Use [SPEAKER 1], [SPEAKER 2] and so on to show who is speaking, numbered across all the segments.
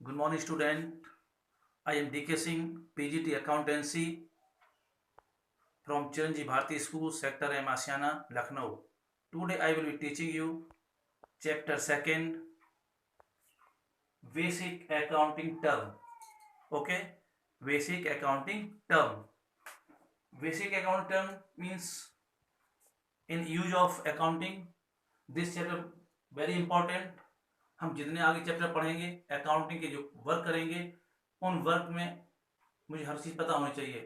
[SPEAKER 1] Good morning, student. I am DK Singh, PGT Accountancy from Chiranjeev Bharati School, Sector M Asiana, Lucknow. Today I will be teaching you Chapter 2nd, Basic Accounting Term. Okay, Basic Accounting Term. Basic accounting term means in use of accounting. This chapter very important. हम जितने आगे chapter पढ़ेंगे accounting के जो work करेंगे उन work में मुझे हर चीज़ पता होनी चाहिए।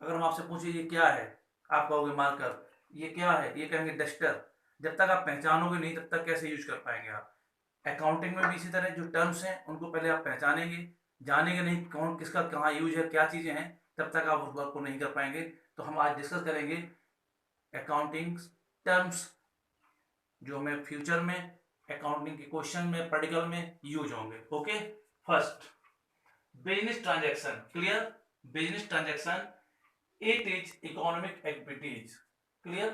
[SPEAKER 1] अगर हम आपसे पूछे ये क्या है, आप कहोगे मार्कर, ये क्या है, ये कहेंगे डस्टर। जब तक आप पहचानोगे नहीं तब तक कैसे यूज कर पाएंगे आप। अकाउंटिंग में भी इसी तरह जो टर्म्स हैं उनको पहले आप पहचानेंगे, जानेंगे नहीं कौन किसका कहाँ यूज है, क्या चीज़ें हैं, तब तक आप उस वर्क को नहीं कर पाएंगे। तो हम आज डिस्कस करेंगे अकाउंटिंग टर्म्स जो हमें फ्यूचर में अकाउंटिंग के क्वेश्चन में प्रैक्टिकल में यूज होंगे। Okay, first business transaction. Clear? Business transaction, it is economic activities. Clear?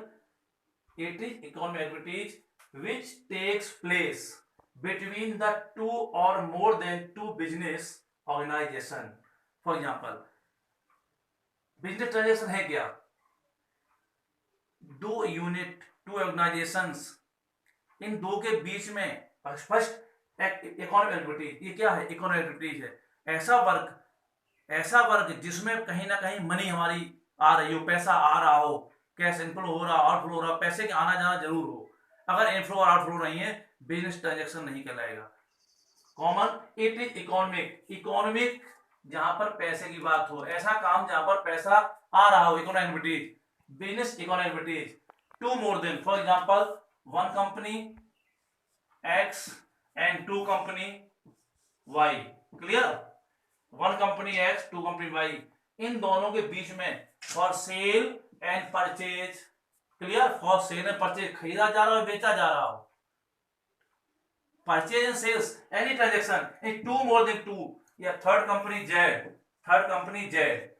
[SPEAKER 1] It is economic activities which takes place between the two or more than two business organization. For example, business transaction है क्या? दो unit, to organisations, इन दो के बीच में first economic activities. ये क्या है? इकोनॉमिक एक्टिविटीज है ऐसा वर्क जिसमें कहीं ना कहीं मनी हमारी आ रही हो, पैसा आ रहा हो, कैश इनफ्लो हो रहा, आउटफ्लो हो रहा, पैसे का आना जाना जरूर हो। अगर इनफ्लो और आउटफ्लो नहीं है बिजनेस ट्रांजैक्शन नहीं कहलाएगा। कॉमन, इट इज इकोनॉमिक जहां पर पैसे की बात हो, ऐसा काम जहां पर पैसा आ रहा हो, economic activities, business economic activities. Two more than, for example one company X and two company Y. Clear? One company X, two company Y, इन दोनों के बीच में for sale and purchase. Clear? For sale and purchase, खरीदा जा रहा हो, बेचा जा रहा हो। Purchase and sales, any transaction in two more than two, या थर्ड कंपनी जेड,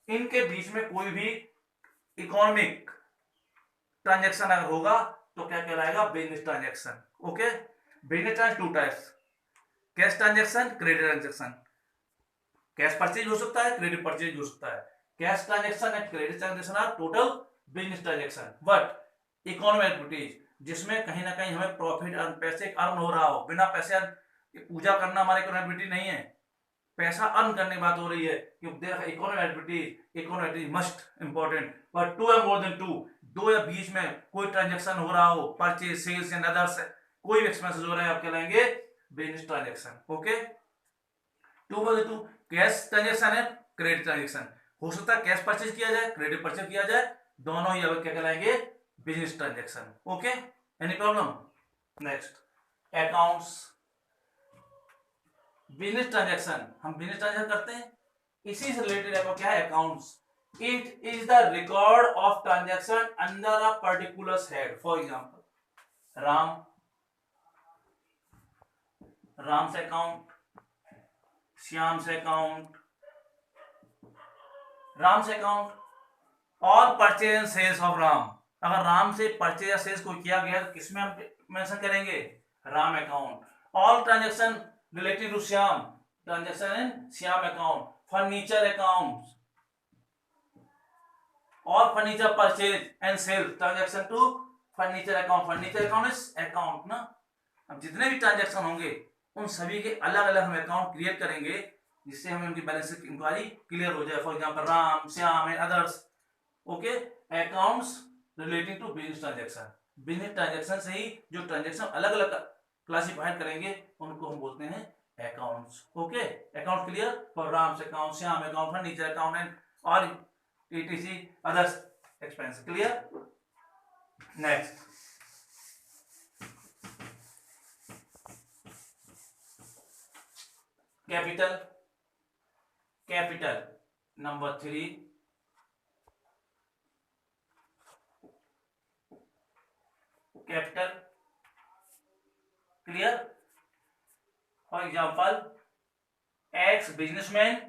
[SPEAKER 1] इनके बीच में कोई भी इकोनॉमिक ट्रांजैक्शन अगर होगा तो क्या कहलाएगा? Business transaction. Okay, business transaction two types, cash transaction, credit transaction. Cash purchase हो सकता है, क्रेडिट परचेज हो सकता है। Cash transaction and credit transaction are total business transaction. But economic activities जिसमें कहीं ना कहीं हमें प्रॉफिट पैसे अर्न हो रहा हो, बिना पैसे पूजा करना हमारी इकोनॉमिक एक्टिविटी नहीं है, पैसा अर्न करने की बात हो रही है कि economic activity must important. But two या मोर देन टू, दो या बीच में कोई ट्रांजैक्शन हो रहा हो, परचेज, सेल्स एंड अदर्स, कोई भी एक्सपेंसेस हो रहे हैं, आप कहलाएंगे business transaction. Okay, two by two cash transaction है, क्रेडिट ट्रांजैक्शन। हो सकता है कैश परचेज किया जाए, क्रेडिट परचेज किया जाए, दोनों ही अब क्या कहलाएंगे? Business transaction. Okay, any problem? Next, accounts. Business transaction, हम बिजनेस ट्रांजैक्शन करते हैं, इसी से रिलेटेड आपको क्या है? Accounts. It is the record of transaction under a particular head. For example Ram से अकाउंट, श्याम से अकाउंट, राम से अकाउंट, और purchase and sales of Ram. अगर राम से परचेज या सेल्स को किया गया तो किसमें हम मेंशन करेंगे? Ram account. All transaction related to Shyam, transaction in Shyam account. Furniture account और furniture purchase and sale transaction to furniture account. Furniture account is account ना। अब जितने भी ट्रांजैक्शन होंगे उन सभी के अलग अलग हम अकाउंट क्रिएट करेंगे जिससे हमें उनकी बैलेंस शीट इंक्वायरी क्लियर हो जाए। For example Ram, Shyam and others. Okay, accounts relating to business transaction. Business transaction से ही जो ट्रांजैक्शन अलग अलग क्लासिफाइड करेंगे उनको हम बोलते हैं accounts. Okay, account clear? For Ram से account, Shyam account, furniture account and और etc others expense. Clear? Next, capital number 3, capital. Clear? For example, X businessman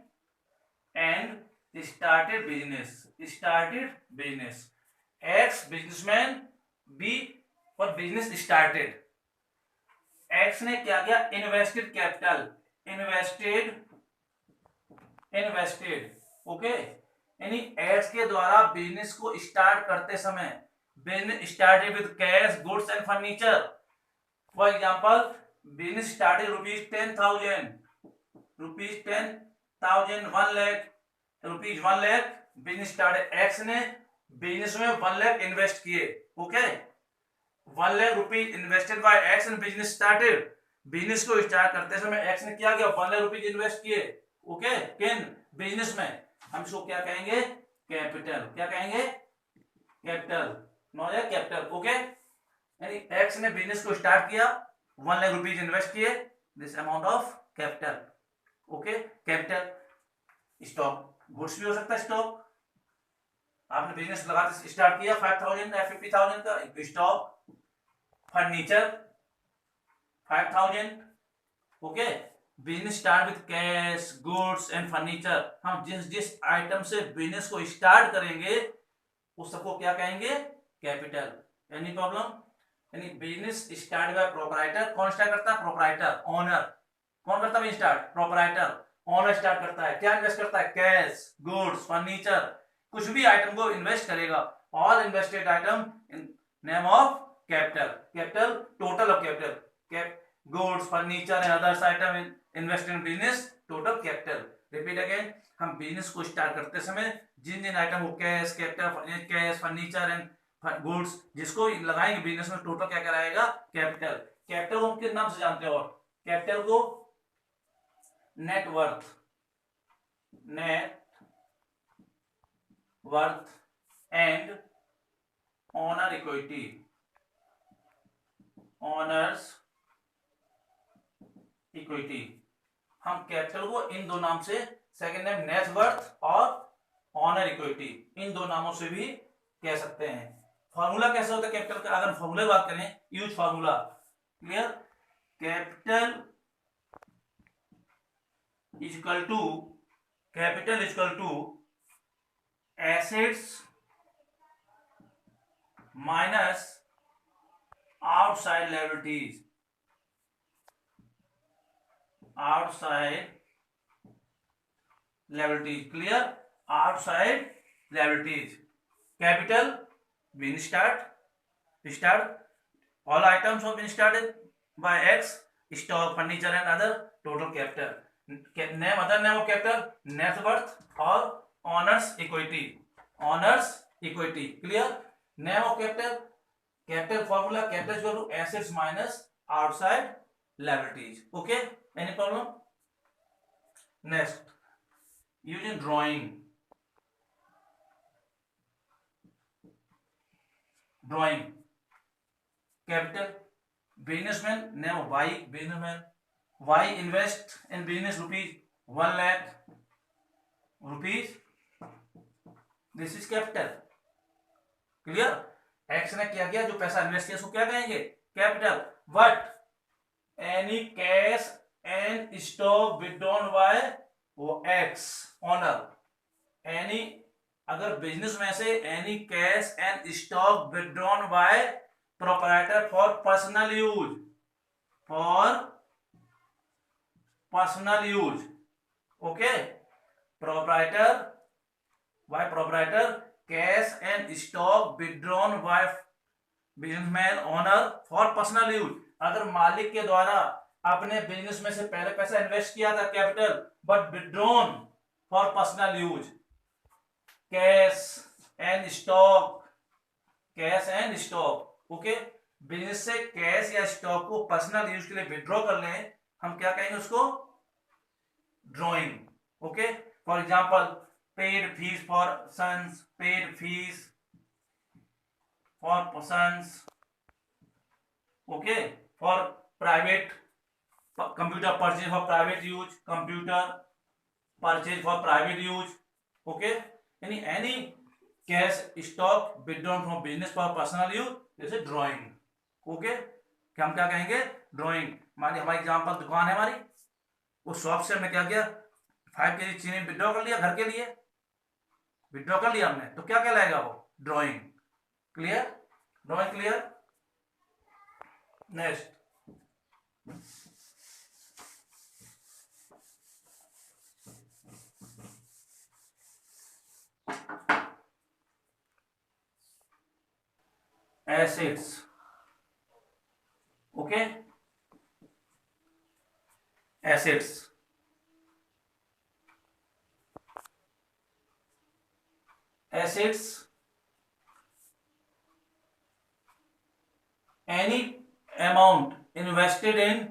[SPEAKER 1] and started business. X businessman, B for business started. X ने क्या किया? Invested capital, invested okay. यानी ads के द्वारा business को start करते समय, business started with cash goods and furniture. For example business started ₹10,000, ₹10,000, 1 lakh, ₹1 lakh business started. X ने बिजनेस में 1 लाख इन्वेस्ट किए okay. 1 lakh rupees invested bye x in business started. Business को स्टार्ट करते समय एक्स ने क्या किया, 1 लाख रुपीज इन्वेस्ट किए ओके किन बिजनेस में। हम इसको क्या कहेंगे, कैपिटल। क्या कहेंगे, कैपिटल, नो या कैपिटल ओके। यानी एक्स ने बिजनेस को स्टार्ट किया, 1 लाख रुपीज इन्वेस्ट किए, this amount of capital okay. Capital. Stock goods भी हो सकता है स्टॉक। आपने बिजनेस लगाते स्टार्ट किया 5,000 या 50,000 का, stock. Furniture 5,000 okay. Business start with cash goods and furniture. हम जिस जिस आइटम से बिजनेस को स्टार्ट करेंगे उस सबको क्या कहेंगे, कैपिटल। Any problem. यानी बिजनेस स्टार्ट बाय प्रोप्राइटर। कौन स्टार्ट करता है, प्रोप्राइटर, ओनर। कौन करता है स्टार्ट, प्रोप्राइटर, ओनर स्टार्ट करता है। क्या इन्वेस्ट करता है, कैश गुड्स फर्नीचर, कुछ भी आइटम को इन्वेस्ट करेगा। All invested item in name of capital. Capital total of capital, goods furniture and others item invest in business, total capital. Repeat again, हम बिजनेस को स्टार्ट करते समय जिन जिन आइटम को cash capital, cash furniture and goods जिसको लगाएंगे business में, total क्या कराएगा, कैपिटल। कैपिटल को हम किस नाम से जानते हो, कैपिटल को net worth, net worth and honour equity, honours equity. हम कैपिटल को इन दो नाम से, सेकंड नेम नेटवर्थ और ऑनर इक्विटी, इन दो नामों से भी कह सकते हैं। फॉर्मूला कैसे होता है कैपिटल का, अगर फॉर्मूला बात करें, use formula. Clear, capital equal to, capital equal to assets minus outside liabilities, outside liabilities. Clear, outside liabilities. Capital business start all items have been started by X, stock furniture and other, total capital। name, other name of capital, net worth और owners equity, owners equity। clear, name of capital, capital formula, capital is equal to assets minus outside liabilities। okay, any problem? next, using drawing, capital. Businessman name Y, businessman Y invest in business ₹1 lakh, this is capital. Clear, X ने क्या किया, जो पैसा invest किया उसको क्या कहेंगे, capital. But any cash and stock withdrawn by X, owner. Any, अगर बिजनेस में से any cash and stock withdrawn by proprietor for personal use, for personal use okay. Proprietor, by proprietor cash and stock withdrawn by businessman owner for personal use. अगर मालिक के द्वारा अपने business में से पहले पैसा इन्वेस्ट किया था capital, but withdrawn for personal use, cash and stock, cash and stock okay. Business से कैश या स्टॉक को पर्सनल यूज के लिए विड्रॉ कर लें, हम क्या कहेंगे उसको, drawing okay. For example paid fees for sons, paid fees for sons okay. For private, computer purchase for private use, computer purchase for private use okay. यानी any cash stock withdrawn from business for personal use, जैसे drawing okay. क्या हम क्या कहेंगे, drawing. हमारी example दुकान है हमारी, उस शॉप से हमने क्या किया, 5 kg चीनी विड्रॉ कर लिया, घर के लिए विड्रॉ कर लिया हमने, तो क्या कहलाएगा वो, drawing. Clear, drawing clear. Next, assets. Okay, assets. Assets, any amount invested in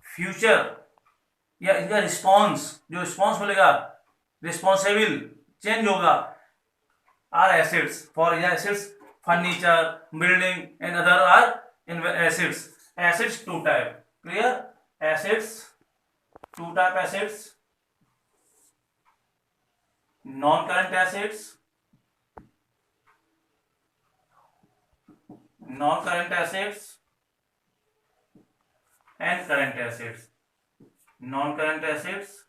[SPEAKER 1] future, या इसका रिस्पॉन्स, जो रिस्पॉन्स मिलेगा, रिस्पॉन्सिबल चेंज होगा, are assets. For assets furniture, building and other are assets. Assets two type. Clear? Assets two type. Assets non current assets, non current assets and current assets. Non-current assets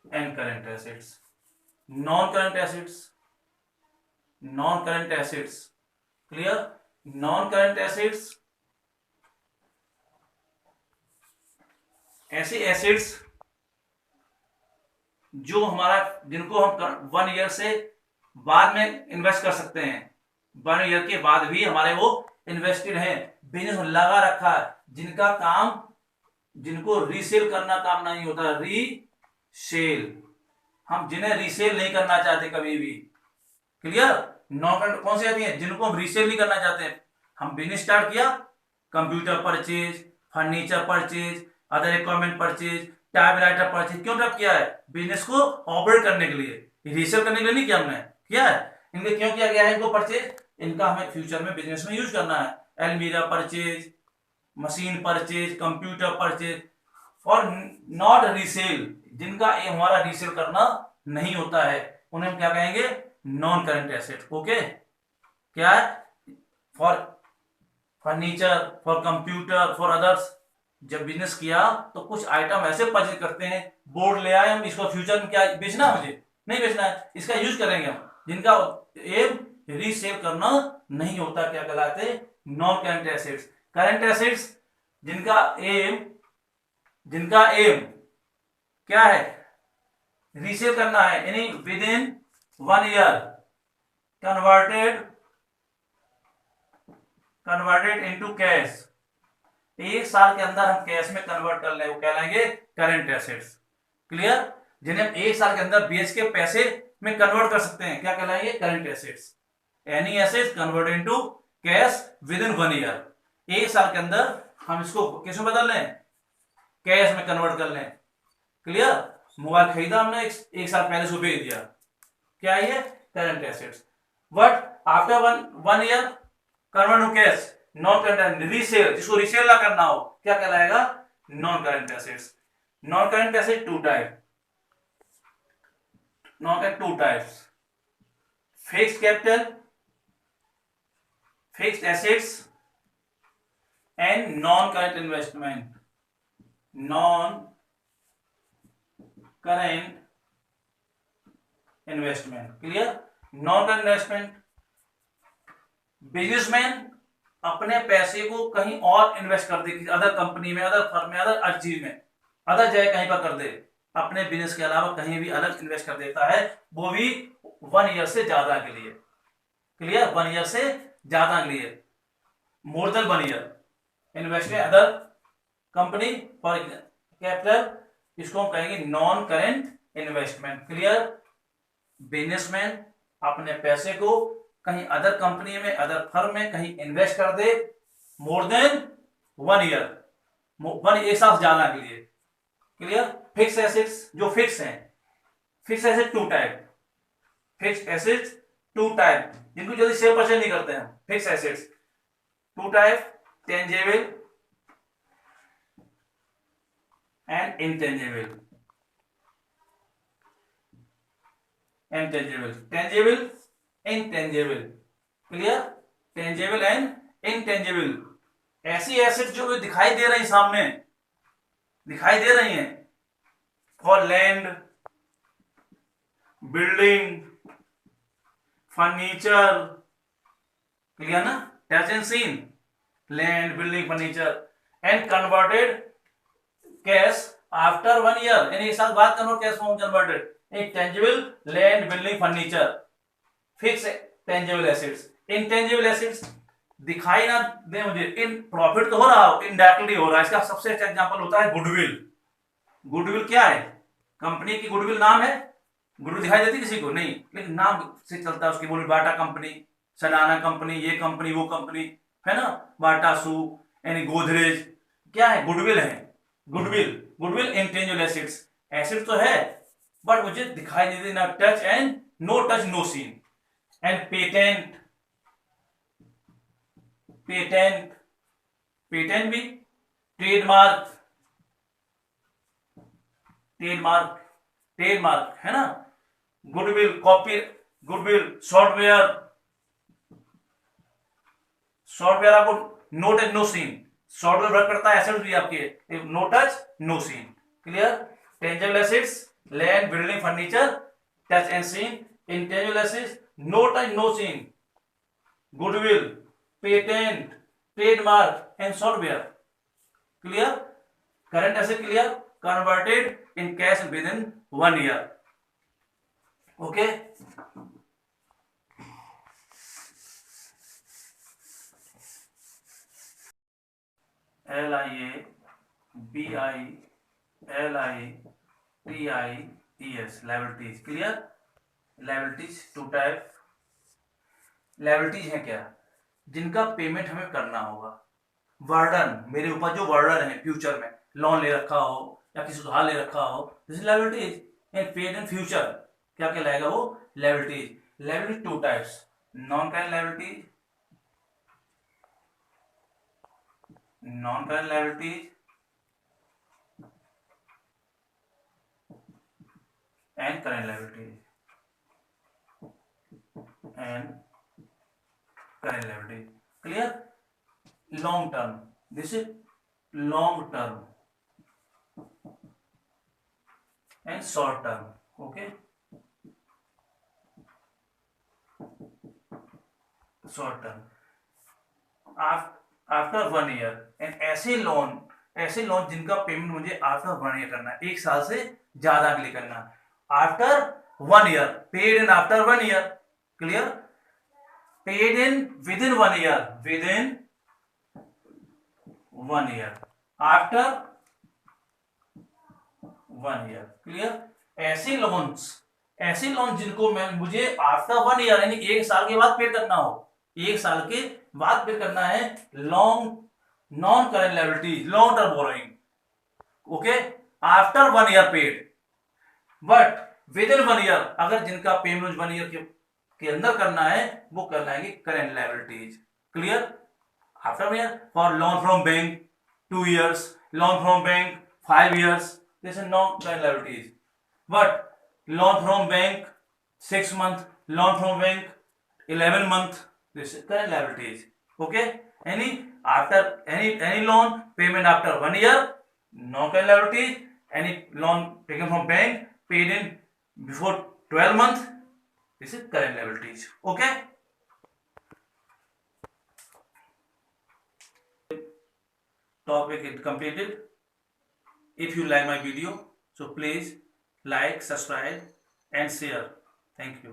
[SPEAKER 1] and current assets. Non-current assets, non-current assets. Clear? Non-current assets ऐसे assets जो हमारा, जिनको हम 1 year से बाद में invest कर सकते हैं. 1 ईयर के बाद भी हमारे वो इन्वेस्टेड है, बिजनेस में लगा रखा है, जिनका काम, जिनको रीसेल करना काम नहीं होता. रीसेल, हम जिन्हें रीसेल नहीं करना चाहते कभी भी. क्लियर? नॉन कौन सी आती है? जिनको हम रीसेल नहीं करना चाहते. हम बिजनेस स्टार्ट किया, computer purchase, furniture purchase, other equipment purchase, typewriter purchase. क्यों तब किया है? बिजनेस को ऑपरेट करने के लिए, रीसेल करने के लिए नहीं किया हमने. किया है? इनके क्यों किया गया है इनको परचेज? इनका हमें फ्यूचर में बिजनेस में यूज करना है. अलमीरा purchase, machine purchase, computer purchase, और नॉट रीसेल, जिनका हमारा रीसेल करना नहीं होता है, उन्हें हम क्या कहेंगे? Non current asset. ओके, क्या है? For furniture, for computer, for others. जब बिजनेस किया तो कुछ आइटम ऐसे परचेज करते हैं, बोर्ड ले आए हम, इसको फ्यूचर में क्या बेचना, मुझे नहीं बेचना है, इसका यूज करेंगे हम, जिनका एम रीसेल करना नहीं होता. क्या कहलाते? Non current assets. Current assets जिनका एम क्या है? रीसेल करना है, यानी with in 1 year converted into cash. 1 साल के अंदर हम कैश में कन्वर्ट कर ले, वो कहलाएंगे करंट एसेट्स. क्लियर? जिन्हें हम 1 साल के अंदर बेच के पैसे में कन्वर्ट कर सकते हैं, क्या कहलाएंगे? Current assets. Any assets convert into cash with in 1 year. 1 साल के अंदर हम इसको किस में बदल लें? कैश में कन्वर्ट कर लें. क्लियर? मोबाइल खरीदा हमने, 1 साल पहले उसको बेच दिया, क्या ये? Current assets. But after 1 year convert to cash, non current. Resale, जिसको रीसेल ना करना हो, क्या कहलाएगा? Non current assets. Non current asset two type. Non current two types. Fixed capital, fixed assets and non current investment. Non current investment. Clear? Non current investment, businessman अपने पैसे को कहीं और इन्वेस्ट कर दे, अदर कंपनी में, other firm में, other चीज में, अदर जगह कहीं पर कर दे, अपने बिजनेस के अलावा कहीं भी अलग इन्वेस्ट कर देता है, वो भी 1 ईयर से ज्यादा के लिए. क्लियर? 1 ईयर से ज्यादा के लिए, more than 1 year invest in other company for capital, इसको हम कहेंगे non current investment. Clear? Businessman अपने पैसे को कहीं अदर कंपनी में, अदर फर्म में कहीं इन्वेस्ट कर दे, मोर देन 1 ईयर, 1 साल ज्यादा के लिए. क्लियर? फिक्स एसेट्स जो फिक्स हैं. Fix asset two type. Fix assets two type, जिनको जल्दी शेयर परचेज नहीं करते हैं. Fix assets two type, tangible and intangible. Tangible, intangible. Clear? Tangible and intangible. ऐसी एसेट जो दिखाई दे रही, सामने दिखाई दे रही हैं, for land, building, furniture. Clear ना? Touch and seen, land, building, furniture, and converted cash after 1 year, यानी 1 साल बाद कन्वर्ट कैश फॉर्म कन्वर्टेड. एक tangible, land, building, furniture. Fix tangible assets. Intangible assets दिखाई ना दे मुझे, इन प्रॉफिट तो हो रहा हो, इनडायरेक्टली हो रहा है। इसका सबसे अच्छा एग्जांपल होता है गुडविल। गुडविल क्या है? कंपनी की गुडविल नाम है। गुडविल दिखाई देती किसी को नहीं, लेकिन नाम से चलता है उसकी बोली। बाटा कंपनी, सनाना कंपनी, ये कंपनी, वो कंपनी, है ना, बाटा सू, यानी गोदरेज, क्या है? गुडविल है। Goodwill, goodwill intangible assets. Asset तो है बट मुझे दिखाई नहीं देती, ना touch and no touch no seen. And patent, patent, patent भी, ट्रेडमार्क, ट्रेडमार्क, ट्रेडमार्क है ना, goodwill, copy, goodwill, software, software आपको no touch no seen, software work करता है, एसेट्स भी आपके no touch no seen. Clear? Tangible assets, land, building, furniture, touch and seen. Intangible assets, no touch no seen, goodwill, patent, trademark and software. Clear? Current asset clear, converted in cash with in 1 year। Okay, LIABILITIES, liabilities. Clear? Liabilities two type. Liabilities है क्या? जिनका payment हमें करना होगा। वर्डन, मेरे ऊपर जो वर्डन है फ्यूचर में, लोन ले रखा हो या किसी उधार ले रखा हो, this is liabilities. And paid in future क्या कहलाएगा? वो liabilities. Liability two types, non current liabilities, non current liabilities and current liabilities, and current liabilities. Clear? Long term, this is long term and short term. Okay, short term after 1 year। And ऐसे loan जिनका payment मुझे after 1 year करना है, 1 साल से ज्यादा के लिए करना है। After 1 year, paid in after 1 year। Clear? Paid in with in 1 year, with in 1 year, after 1 year। Clear? ऐसे लोन जिनको मैं मुझे आफ्टर 1 year यानी 1 साल के बाद पे करना हो, 1 साल के बाद पे करना है, long non current liabilities, long term borrowing. Okay, after 1 year paid, but with in 1 year अगर जिनका पेमेंट 1 year के अंदर करना है, वो कहलाएंगे current liabilities. Clear? After 1 year, for loan from bank 2 years, loan from bank 5 years, this is non current liabilities. But loan from bank 6 month, loan from bank 11 month, this is current liabilities. Okay, any loan payment after 1 year, no current liabilities. Any loan taken from bank paid in before 12 months, this is current liabilities. Okay, topic is completed. If you like my video, so please like, subscribe and share. Thank you.